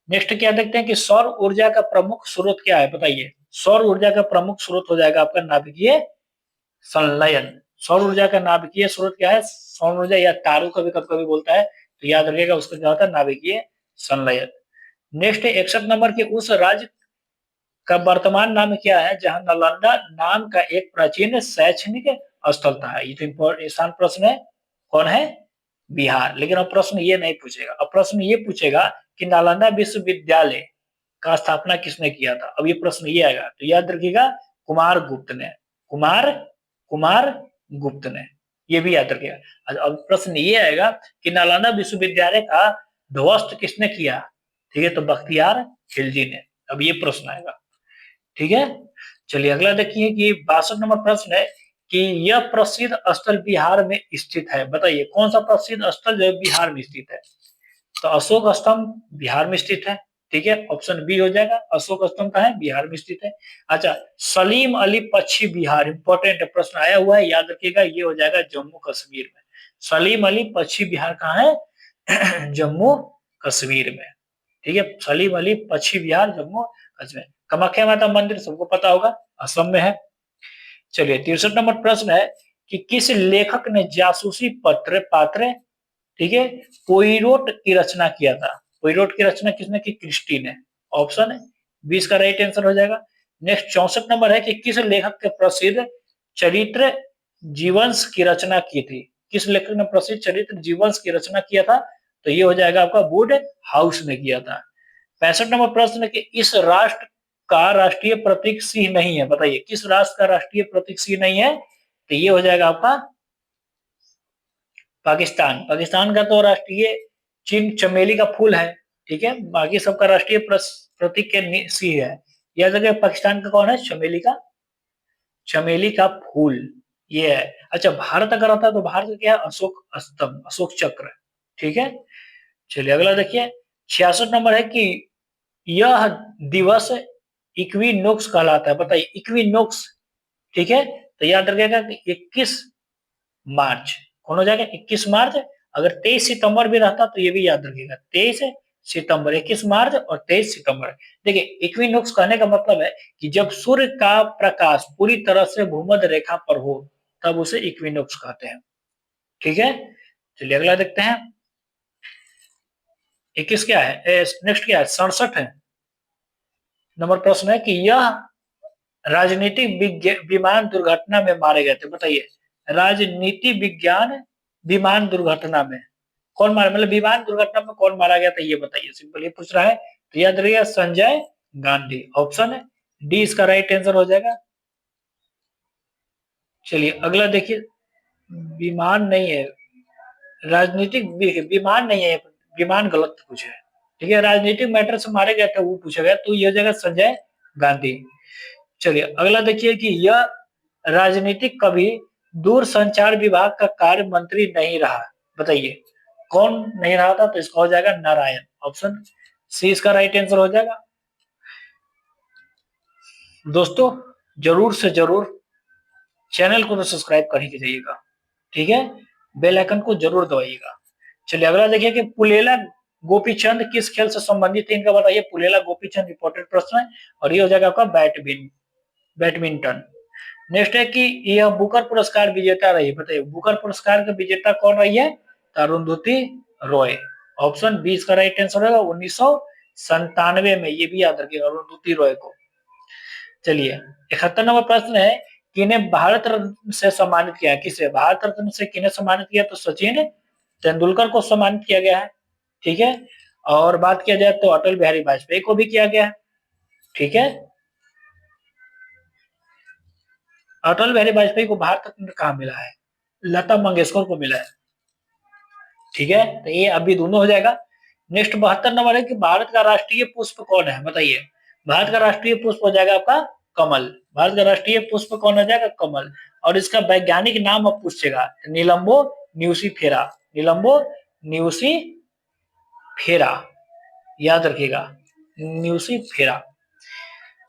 नेक्स्ट क्या देखते हैं कि सौर ऊर्जा का प्रमुख स्रोत क्या है, बताइए। सौर ऊर्जा का प्रमुख स्रोत हो जाएगा आपका नाभिकीय संलयन। सौर ऊर्जा का नाभिकीय स्रोत क्या है, सौर ऊर्जा या तारों का भी कभी कभी बोलता है, तो याद रखिएगा उसका क्या होता है, नाभिकीय संलयन। नेक्स्ट 61 नंबर के उस राज्य का वर्तमान नाम क्या है जहां नालंदा नाम का एक प्राचीन शैक्षणिक स्थल था, ये तो आसान प्रश्न है। कौन है, बिहार। लेकिन अब प्रश्न ये नहीं पूछेगा, अब प्रश्न ये पूछेगा कि नालंदा विश्वविद्यालय का स्थापना किसने किया था, अब ये प्रश्न ये आएगा, तो याद रखिएगा कुमार गुप्त ने, कुमार कुमार गुप्त ने। ये भी याद रखिएगा। अब प्रश्न ये आएगा कि नालंदा विश्वविद्यालय का ध्वस्त किसने किया? ठीक है, तो बख्तियार खिलजी ने। अब ये प्रश्न आएगा। ठीक है, चलिए अगला देखिए कि 62 नंबर प्रश्न है कि यह प्रसिद्ध स्थल बिहार में स्थित है। बताइए कौन सा प्रसिद्ध स्थल जो बिहार में स्थित है? तो अशोक स्तंभ बिहार में स्थित है। ठीक है, ऑप्शन बी हो जाएगा। अशोक स्तंभ कहाँ है? बिहार में स्थित है। अच्छा, सलीम अली पक्षी विहार, इंपॉर्टेंट प्रश्न आया हुआ है, याद रखिएगा, ये हो जाएगा जम्मू कश्मीर में। सलीम अली पक्षी विहार कहाँ है? जम्मू कश्मीर में। ठीक है, सलीम अली पक्षी विहार जम्मू कश्मीर। कामाख्या माता मंदिर सबको पता होगा, असम में है। चलिए 63 नंबर प्रश्न है कि किस लेखक ने जासूसी पत्र पात्र, ठीक है, पोइरोट की रचना किया था? पोइरोट की रचना किसने की? क्रिस्टी ने। ऑप्शन है 20 का राइट आंसर हो जाएगा। नेक्स्ट 64 नंबर है कि किस लेखक के प्रसिद्ध चरित्र जीवंश की रचना की थी? किस लेखक ने प्रसिद्ध चरित्र जीवंश की रचना किया था? तो ये हो जाएगा आपका वुड हाउस ने किया था। 65 नंबर प्रश्न है कि इस राष्ट्र का राष्ट्रीय प्रतीक सिंह नहीं है। बताइए किस राष्ट्र का राष्ट्रीय प्रतीक सिंह नहीं है? तो ये हो जाएगा आपका पाकिस्तान। पाकिस्तान का तो राष्ट्रीय चिन्ह चमेली का फूल है। ठीक है, बाकी सबका राष्ट्रीय प्रतीक के सिंह है। याद रखिए पाकिस्तान का कौन है? चमेली का फूल ये है। अच्छा, भारत अगर आता है तो भारत का क्या है? अशोक स्तंभ, अशोक चक्र। ठीक है, चलिए अगला देखिए 66 नंबर है कि यह दिवस इक्विनोक्स कहलाता है। बताइए इक्विनोक्स। ठीक है, तो याद रखिएगा कि 21 मार्च कौन हो जाएगा? 21 मार्च। अगर 23 सितंबर भी रहता तो ये भी याद रखिएगा, 23 सितंबर, 21 मार्च और 23 सितंबर। देखिए इक्विनोक्स कहने का मतलब है कि जब सूर्य का प्रकाश पूरी तरह से भूमध्य रेखा पर हो तब उसे इक्विनोक्स कहते हैं। ठीक है, चलिए अगला देखते हैं। 21 क्या है? नेक्स्ट क्या है? 67 है नंबर प्रश्न है कि यह राजनीतिक विमान दुर्घटना में मारे गए थे। बताइए राजनीति विज्ञान विमान दुर्घटना में कौन मारा, मतलब विमान दुर्घटना में कौन मारा गया था ये बताइए। सिंपल ये पूछ रहा है, तो याद रखिएगा संजय गांधी। ऑप्शन है डी इसका राइट आंसर हो जाएगा। चलिए अगला देखिए, विमान नहीं है, राजनीतिक विमान नहीं है, विमान गलत पूछे है। ठीक है, राजनीतिक मैटर से मारे गए थे वो पूछा गया, तो ये हो जाएगा संजय गांधी। चलिए अगला देखिए कि यह राजनीतिक कभी दूरसंचार विभाग का कार्य मंत्री नहीं रहा। बताइए कौन नहीं रहा था? तो इसका हो जाएगा नारायण। ऑप्शन सी इसका राइट आंसर हो जाएगा। दोस्तों जरूर से जरूर चैनल को तो सब्सक्राइब कर ही जाइएगा। ठीक है, बेल आइकन को जरूर दबाइएगा। चलिए अगला देखिए कि पुलेला गोपीचंद किस खेल से संबंधित है? इनका बताइए। पुलेला गोपीचंद इंपॉर्टेंट प्रश्न है और ये हो जाएगा आपका बैडमिंटन। नेक्स्ट है कि यह बुकर पुरस्कार विजेता रही। बताइए बुकर पुरस्कार का विजेता कौन रही है? अरुंधति रॉय। ऑप्शन 20 का राइट आंसर होगा। 1997 में, ये भी याद रखिएगा अरुंधति रॉय को। चलिए 71 नंबर प्रश्न है कि इन्हें भारत रत्न से सम्मानित किया है। किसे भारत रत्न से किन्हें सम्मानित किया? तो सचिन तेंदुलकर को सम्मानित किया गया है। ठीक है, और बात किया जाए तो अटल बिहारी वाजपेयी को भी किया गया है। ठीक है, अटल बिहारी वाजपेयी को भारत रत्न कहाँ मिला है? लता मंगेशकर को मिला है। ठीक है, तो ये अभी दोनों हो जाएगा। नेक्स्ट 72 नंबर है कि भारत का राष्ट्रीय पुष्प कौन है? बताइए भारत का राष्ट्रीय पुष्प हो जाएगा आपका कमल। भारत का राष्ट्रीय पुष्प कौन हो जाएगा? कमल। और इसका वैज्ञानिक नाम अब पूछेगा, नीलम्बो न्यूसीफेरा। नीलम्बो न्यूसीफेरा, याद रखिएगा न्यूसीफेरा।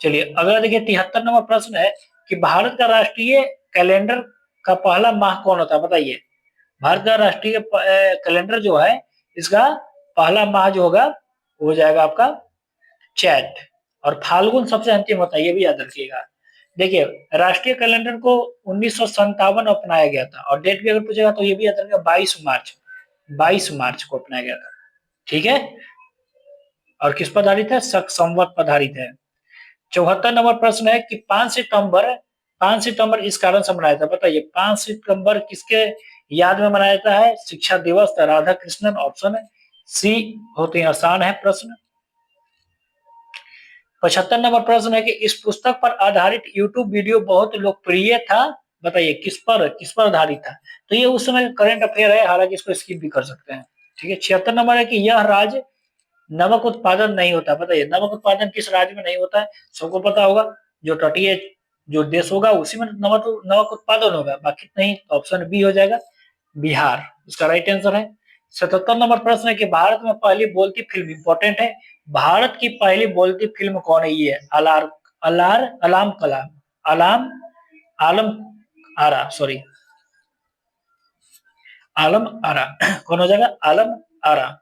चलिए अगला देखिए 73 नंबर प्रश्न है कि भारत का राष्ट्रीय कैलेंडर का पहला माह कौन होता है? बताइए भारत का राष्ट्रीय कैलेंडर जो है इसका पहला माह जो होगा वो हो जाएगा आपका चैत, और फाल्गुन सबसे अंतिम होता है, ये भी याद रखिएगा। देखिए राष्ट्रीय कैलेंडर को 1957 अपनाया गया था, और डेट भी अगर पूछेगा तो ये भी याद रखिएगा 22 मार्च को अपनाया गया था। ठीक है, और किस पर आधारित है? शक संवत पर आधारित है। 74 नंबर प्रश्न है कि 5 सितंबर इस कारण से मनाया जाता है। बताइए 5 सितंबर किसके याद में मनाया जाता है? शिक्षा दिवस, राधा कृष्णन। ऑप्शन है सी, बहुत ही आसान है प्रश्न। 75 नंबर प्रश्न है कि इस पुस्तक पर आधारित यूट्यूब वीडियो बहुत लोकप्रिय था। बताइए किस पर आधारित था। तो ये उस समय करंट अफेयर है, हालांकि इसको स्किप भी कर सकते हैं। ठीक है, 76 नंबर है कि यह राज्य नमक उत्पादन नहीं होता। बताइए नमक उत्पादन किस राज्य में नहीं होता है, सबको पता होगा। जो तटीय जो देश होगा उसी में नमक नमक उत्पादन होगा, बाकी नहीं। ऑप्शन बी हो जाएगा, बिहार इसका राइट आंसर है। 77 नंबर प्रश्न है कि भारत में पहली बोलती फिल्म, इंपॉर्टेंट है, भारत की पहली बोलती फिल्म कौन है? ये है अलार अलार अलाम कलाम अलाम आलम आरा, सॉरी आलम आरा कौन हो जाएगा? आलम आरा।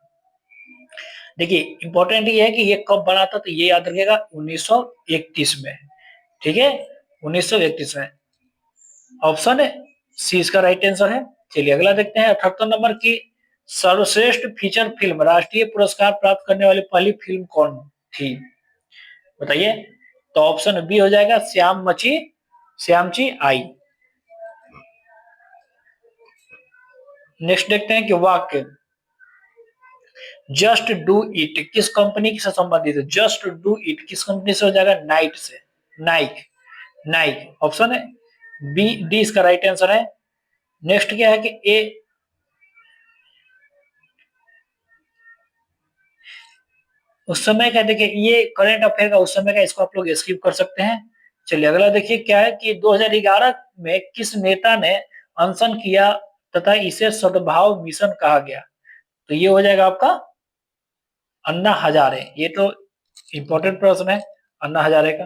देखिए इंपॉर्टेंट ये है कि ये कब बना था, तो ये याद रखिएगा 1931 में। ठीक है, 1931 में। ऑप्शन है सी इसका राइट आंसर है। चलिए अगला देखते हैं 78 नंबर की, सर्वश्रेष्ठ फीचर फिल्म राष्ट्रीय पुरस्कार प्राप्त करने वाली पहली फिल्म कौन थी? बताइए। तो ऑप्शन बी हो जाएगा श्यामची आई। नेक्स्ट देखते हैं कि वाक्य जस्ट डू इट किस कंपनी से संबंधित है? जस्ट डू इट किस कंपनी से हो जाएगा? नाइट से, नाइक नाइक ऑप्शन है बी डी इसका राइट आंसर है। नेक्स्ट क्या है कि ए, उस समय का देखिए ये करंट अफेयर का उस समय का, इसको आप लोग स्किप कर सकते हैं। चलिए अगला देखिए क्या है कि 2011 में किस नेता ने अनशन किया तथा इसे सद्भाव मिशन कहा गया? तो ये हो जाएगा आपका अन्ना हजारे। ये तो इंपॉर्टेंट प्रश्न है अन्ना हजारे का।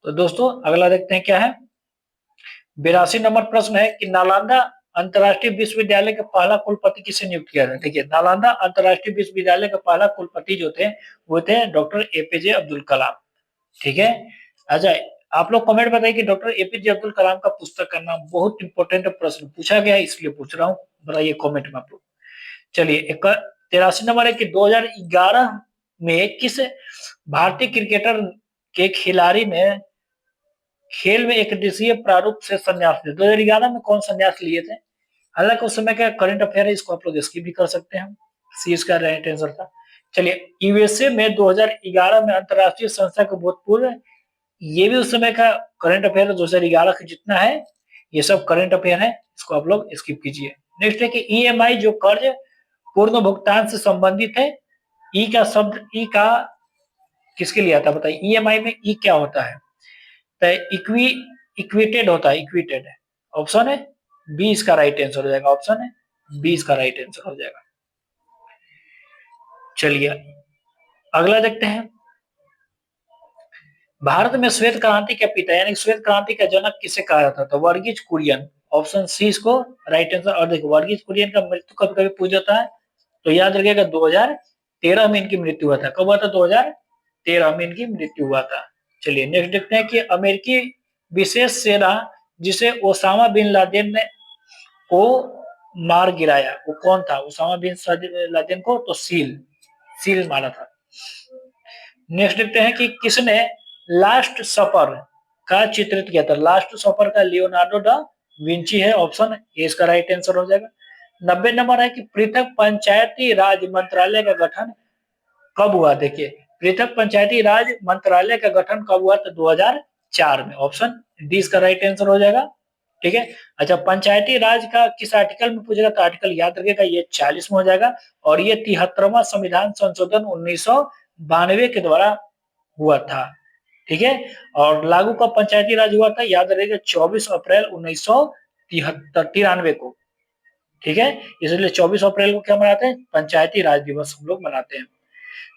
तो दोस्तों अगला देखते हैं क्या है, 82 नंबर प्रश्न है कि नालंदा अंतर्राष्ट्रीय विश्वविद्यालय का पहला कुलपति किसे नियुक्त किया था? देखिए नालंदा अंतर्राष्ट्रीय विश्वविद्यालय का पहला कुलपति जो थे वो थे डॉक्टर एपीजे अब्दुल कलाम। ठीक है। अच्छा, आप लोग कमेंट बताइए कि डॉक्टर एपीजे अब्दुल कलाम का पुस्तक का नाम। बहुत इंपॉर्टेंट प्रश्न पूछा गया है इसलिए पूछ रहा हूँ, बताइए कमेंट में आप लोग। चलिए 83 नंबर है कि 2011 में किस भारतीय क्रिकेटर के खिलाड़ी ने खेल में एक दिवसीय प्रारूप से संन्यास लिया? 2011 में कौन संन्यास लिए थे? हालांकि उस समय का करंट अफेयर है, इसको आप लोग स्किप भी कर सकते हैं। सी इसका राइट आंसर था। चलिए यूएसए में 2011 में अंतरराष्ट्रीय संस्था के भूतपूर्व, ये भी उस समय का करंट अफेयर है। 2011 का जितना है ये सब करंट अफेयर है, इसको आप लोग स्किप कीजिए। नेक्स्ट है कि ईएमआई जो कर्ज पूर्ण भुगतान से संबंधित है, ई का शब्द ई का किसके लिए आता है? बताइए ईएमआई में ई क्या होता है? तो इक्विटेड होता है, इक्विटेड है। ऑप्शन है बी इसका राइट आंसर हो जाएगा। ऑप्शन है बी इसका राइट आंसर हो जाएगा। चलिए अगला देखते हैं, भारत में श्वेत क्रांति के पिता यानी श्वेत क्रांति का जनक किसे कहा जाता था? वर्गीज कुरियन। ऑप्शन सी इसको राइट आंसर। और देखो वर्गीज कुरियन का मृत्यु कभी कभी पूछ जाता है, तो याद रखिएगा 2013 में इनकी मृत्यु हुआ था। कब हुआ था? 2013 में इनकी मृत्यु हुआ था। चलिए नेक्स्ट देखते हैं कि अमेरिकी विशेष सेना जिसे ओसामा बिन लादेन ने को मार गिराया वो कौन था? ओसामा बिन लादेन को तो सील सील मारा था। नेक्स्ट देखते हैं कि किसने लास्ट सफर का चित्रित किया था? लास्ट सफर का लियोनार्डो दा विंची है। ऑप्शन ए इसका राइट आंसर हो जाएगा। 90 नंबर है कि पृथक पंचायती राज मंत्रालय का गठन कब हुआ? देखिए पृथक पंचायती राज मंत्रालय का गठन कब हुआ? तो 2004 में। ऑप्शन डी इसका राइट आंसर हो जाएगा। ठीक है। अच्छा, पंचायती राज का किस आर्टिकल में पूछेगा? तो आर्टिकल याद रखिएगा ये 40 में हो जाएगा। और ये 73वां संविधान संशोधन 1992 के द्वारा हुआ था। ठीक है। और लागू कब पंचायती राज हुआ था? याद रखिएगा 24 अप्रैल 1993 को। ठीक है, इसलिए 24 अप्रैल को क्या मनाते हैं? पंचायती राज दिवस हम लोग मनाते हैं।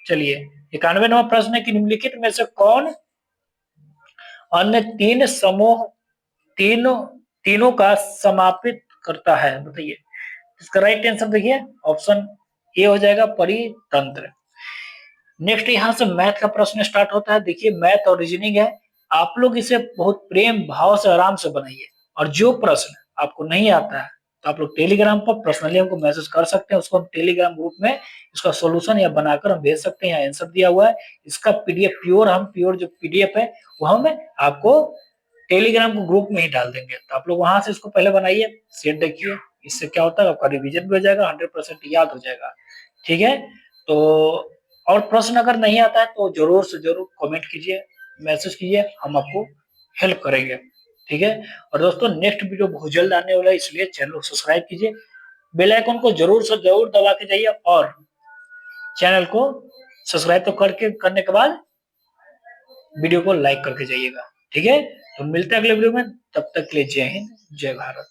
चलिए 91 नंबर प्रश्न है कि निम्नलिखित में से कौन अन्य तीन समूह तीनों तीनों का समापित करता है? बताइए इसका राइट आंसर देखिए ऑप्शन ए हो जाएगा परितंत्र। नेक्स्ट यहां से मैथ का प्रश्न स्टार्ट होता है। देखिए मैथ और रीजनिंग है, आप लोग इसे बहुत प्रेम भाव से आराम से बनाइए। और जो प्रश्न आपको नहीं आता है तो आप लोग टेलीग्राम पर पर्सनली हमको मैसेज कर सकते हैं, उसको हम टेलीग्राम ग्रुप में इसका सोल्यूशन या बनाकर हम भेज सकते हैं। आंसर दिया हुआ है, इसका पीडीएफ प्योर जो पीडीएफ है वो हम आपको टेलीग्राम को ग्रुप में ही डाल देंगे। तो आप लोग वहां से इसको पहले बनाइए, सेट देखिए, इससे क्या होता है आपका रिविजन भी हो जाएगा, 100% याद हो जाएगा। ठीक है। तो और प्रश्न अगर नहीं आता है तो जरूर से जरूर कमेंट कीजिए, मैसेज कीजिए, हम आपको हेल्प करेंगे। ठीक है। और दोस्तों नेक्स्ट वीडियो बहुत जल्द आने वाला है, इसलिए चैनल को सब्सक्राइब कीजिए, बेल आइकन को जरूर से जरूर दबा के जाइए, और चैनल को सब्सक्राइब तो करने के बाद वीडियो को लाइक करके जाइएगा। ठीक है, तो मिलते हैं अगले वीडियो में, तब तक के लिए जय हिंद जय भारत।